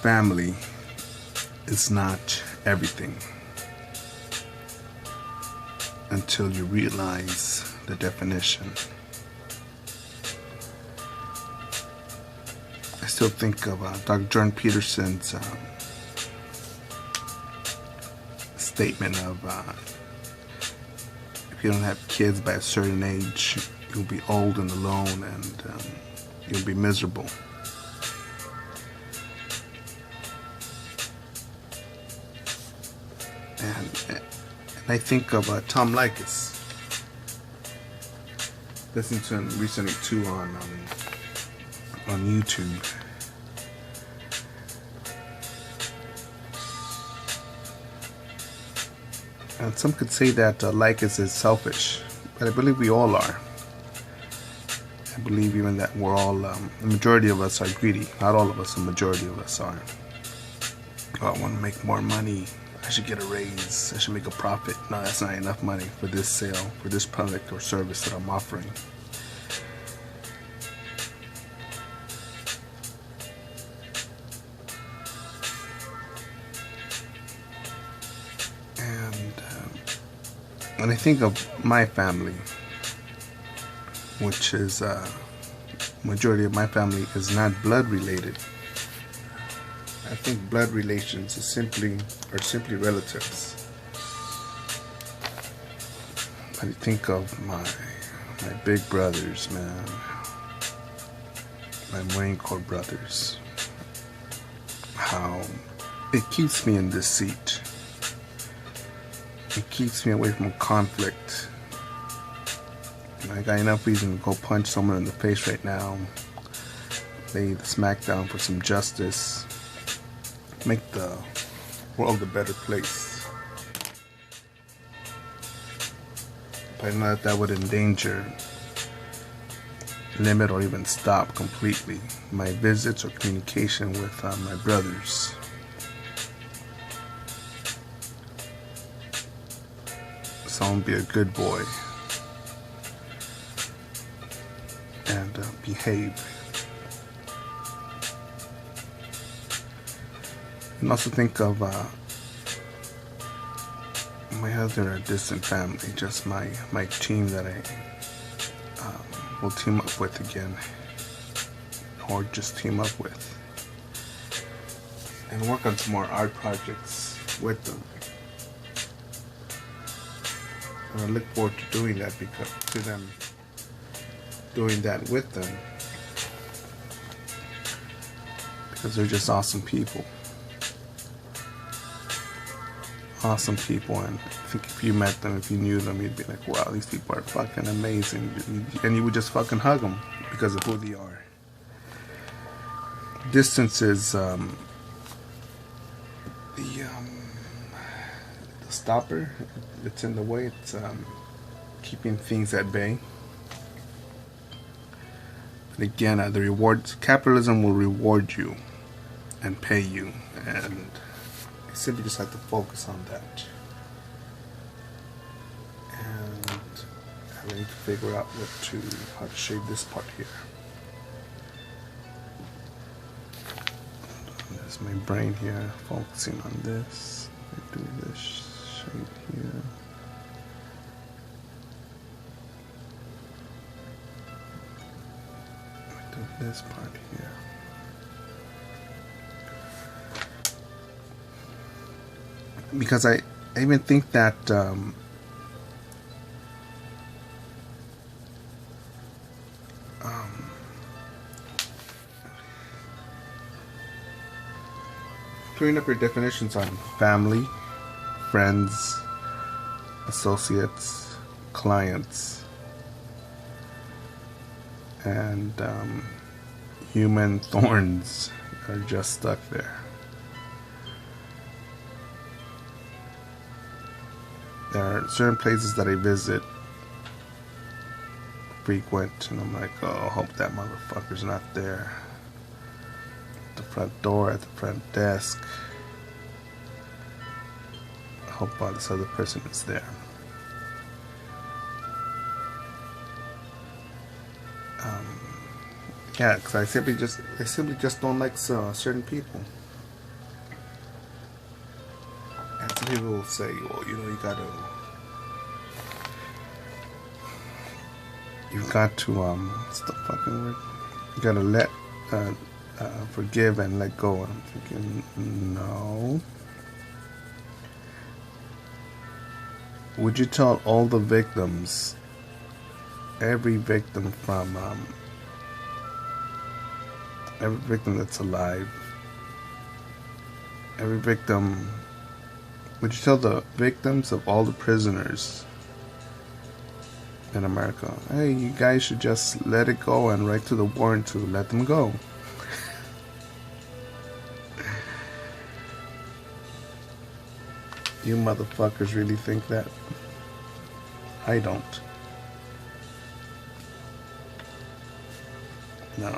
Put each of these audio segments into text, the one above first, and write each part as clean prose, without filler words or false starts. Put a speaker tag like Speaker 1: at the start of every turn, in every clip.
Speaker 1: family is not everything until you realize the definition. I still think of Dr. Jordan Peterson's statement of if you don't have kids by a certain age, you'll be old and alone, and you'll be miserable. And I think of Tom Likas. Listened to him recently too on YouTube. And some could say that Likas is selfish, but I believe we all are. I believe even that we're all, the majority of us are greedy. Not all of us, the majority of us are. Oh, I want to make more money. I should get a raise. I should make a profit. No, that's not enough money for this sale, for this product or service that I'm offering. And when I think of my family, which is majority of my family is not blood related. I think blood relations are simply relatives. I think of my big brothers, man, my Marine Corps brothers, how it keeps me in this seat. It keeps me away from conflict. I got enough reason to go punch someone in the face right now, lay the smack down for some justice, make the world a better place. But I know that would endanger, limit, or even stop completely my visits or communication with my brothers. So I'm gonna be a good boy and behave. And also think of my other distant family, just my team that I will team up with again, or just team up with, and work on some more art projects with them. And I look forward to doing that with them, because they're just awesome people. Awesome people, and I think if you met them, if you knew them, you'd be like, wow, these people are fucking amazing, and you would just fucking hug them because of who they are. Distance is the stopper. It's in the way. It's keeping things at bay. But again, the rewards, capitalism will reward you and pay you, and you simply just have to focus on that. And I need to figure out how to shade this part here. There's my brain here, focusing on this. I do this shade here. I do this part here. Because I even think that clearing up your definitions on family, friends, associates, clients, and human thorns are just stuck there. There are certain places that I visit frequent, and I'm like, oh, I hope that motherfucker's not there. At the front door, at the front desk. I hope this other person is there. Yeah, because I simply just don't like certain people. People will say, well, you've got to, what's the fucking word? You gotta forgive and let go. And I'm thinking, no. Would you tell all the victims, every victim every victim that's alive, every victim, would you tell the victims of all the prisoners in America, hey, you guys should just let it go and write to the warrant to let them go? You motherfuckers really think that? I don't. No.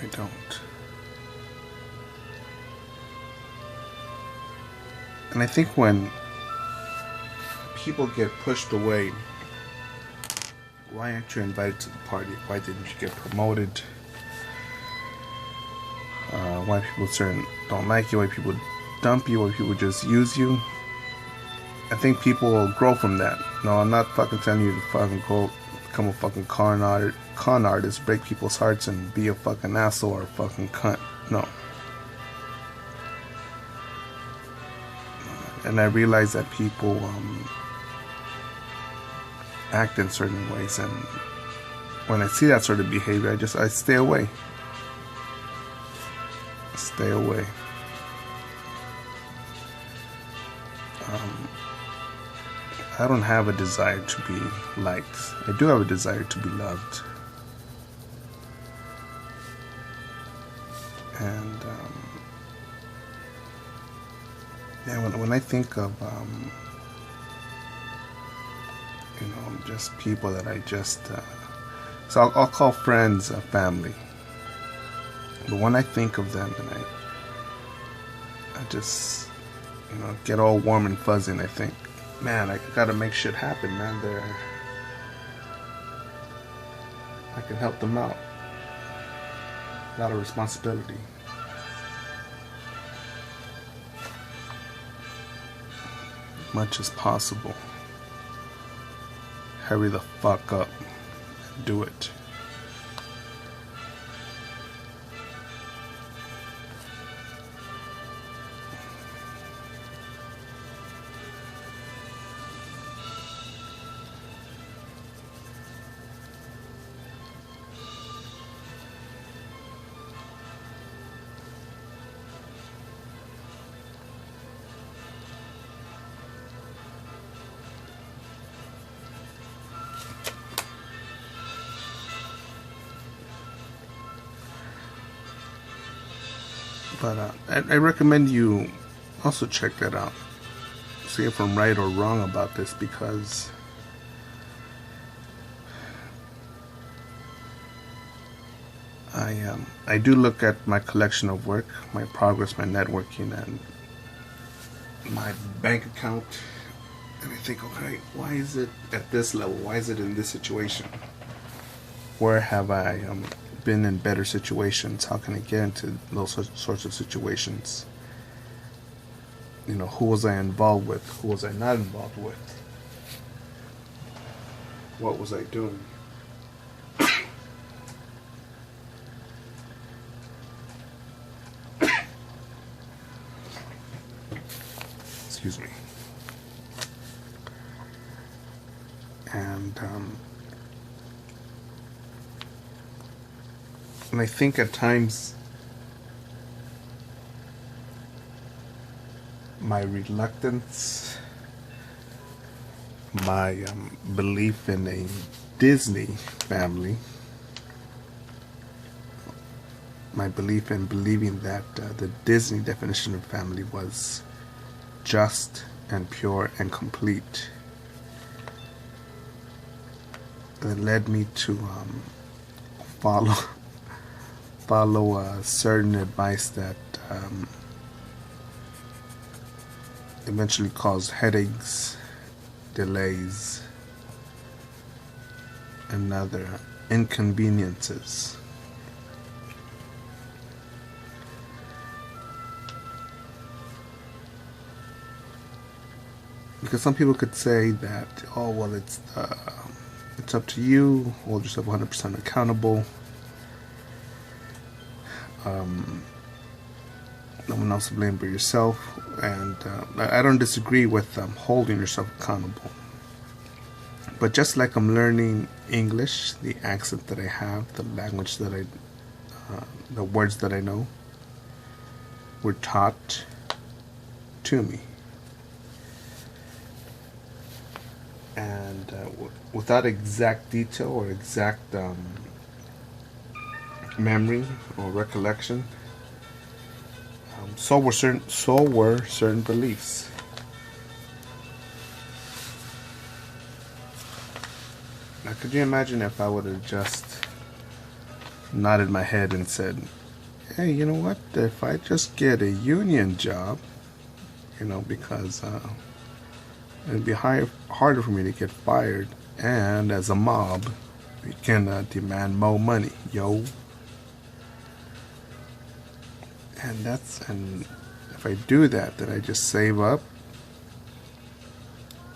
Speaker 1: I don't. And I think when people get pushed away, why aren't you invited to the party? Why didn't you get promoted? Why people don't like you, why people dump you, why people just use you. I think people will grow from that. No, I'm not fucking telling you to fucking go become a fucking con artist, break people's hearts and be a fucking asshole or a fucking cunt. No. And I realize that people act in certain ways, and when I see that sort of behavior, I stay away. Stay away. I don't have a desire to be liked. I do have a desire to be loved. And yeah, when I think of just people that I just so I'll call friends family. But when I think of them, and I just get all warm and fuzzy, and I think, man, I gotta make shit happen, man. I can help them out. A lot of responsibility. Much as possible. Hurry the fuck up. Do it. But I recommend you also check that out. See if I'm right or wrong about this, because I do look at my collection of work, my progress, my networking, and my bank account, and I think, okay, why is it at this level? Why is it in this situation? Where have I been in better situations? How can I get into those sorts of situations? Who was I involved with? Who was I not involved with? What was I doing? Excuse me. And I think at times my reluctance, my belief in a Disney family, my belief in believing that the Disney definition of family was just and pure and complete, that led me to follow certain advice that eventually caused headaches, delays, and other inconveniences. Because some people could say that, oh well, it's up to you. Hold yourself 100% accountable. No one else to blame but yourself. And I don't disagree with holding yourself accountable. But just like I'm learning English, the accent that I have, the language that the words that I know, were taught to me. And without exact detail or exact memory or recollection, so were certain beliefs. Now, could you imagine if I would have just nodded my head and said, hey, you know what, if I just get a union job, because it'd be harder for me to get fired, and as a mob, we can demand more money, yo. And if I do that, then I just save up,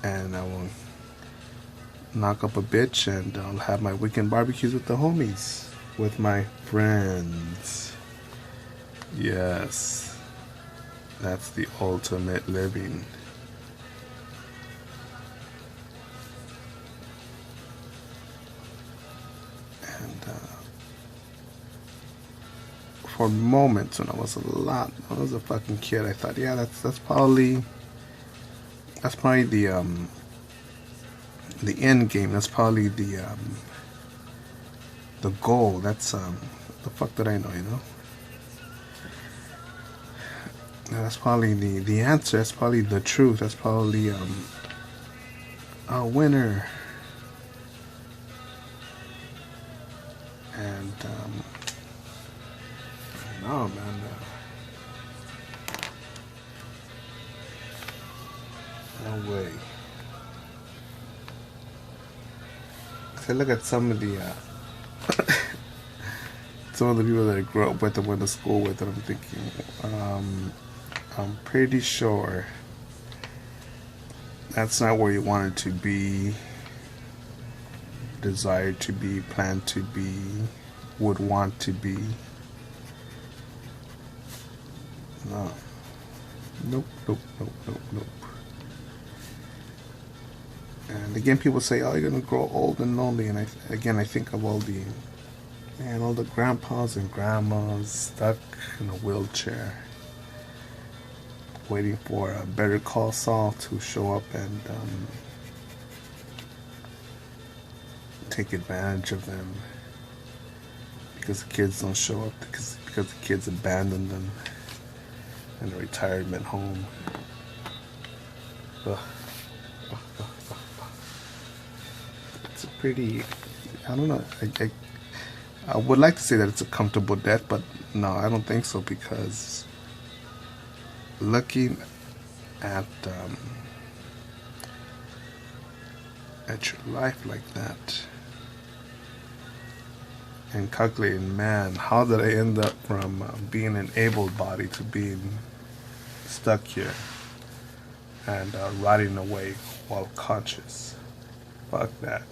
Speaker 1: and I will knock up a bitch, and I'll have my weekend barbecues with the homies, with my friends. Yes, that's the ultimate living. And for moments when I was a fucking kid, I thought, yeah, that's probably the end game. That's probably the goal. That's the fuck that I know, That's probably the answer. That's probably the truth. That's probably a winner. And no, man. No way. I look at some of the people that I grew up with and went to school with, and I'm thinking, I'm pretty sure that's not where you wanted to be, desired to be, planned to be, would want to be. No. Nope. And again, people say, oh, you're going to grow old and lonely. And I think of all the grandpas and grandmas stuck in a wheelchair, waiting for a Better Call Saul to show up and take advantage of them because the kids don't show up, because the kids abandoned them in a retirement home. Ugh. It's a pretty, I don't know, I would like to say that it's a comfortable death, but no, I don't think so, because looking at your life like that and calculating, man, how did I end up from being an able body to being stuck here and rotting away while conscious? Fuck that.